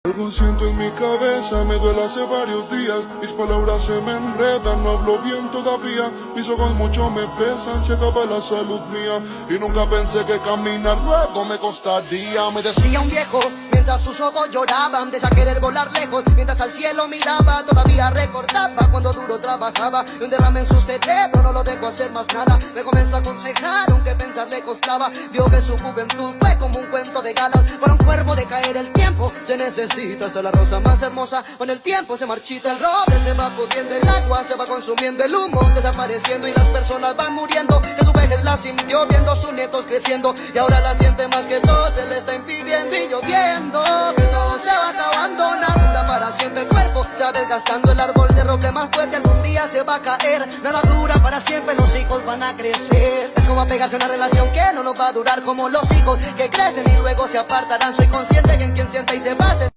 Algo siento en mi cabeza, me duele hace varios días. Mis palabras se me enredan, no hablo bien todavía. Mis ojos mucho me pesan, se acaba la salud mía. Y nunca pensé que caminar luego me costaría. Me decía un viejo, mientras sus ojos lloraban, desea querer volar lejos. Mientras al cielo miraba, todavía recordaba cuando duro trabajaba. Y un derrame en su cerebro no lo dejó hacer más nada. Me comenzó a aconsejar, aunque pensar le costaba. Dijo que su juventud fue como un cuento de gadas. Para un cuervo de caer el tiempo se necesita hasta la rosa más hermosa. Con el tiempo se marchita el roble, se va pudriendo el agua, se va consumiendo el humo, desapareciendo y las personas van muriendo. De su vejez la sintió viendo a sus nietos creciendo y ahora la siente más que todo se le está impidiendo y lloviendo. Que todo se va acabando, nada dura para siempre. El cuerpo se va desgastando, el árbol de roble más fuerte algún día se va a caer. Nada dura para siempre, los hijos van a crecer. Es como apegarse a una relación que no nos va a durar, como los hijos que crecen y luego se apartarán. Soy consciente que en quien siente y se va a hacer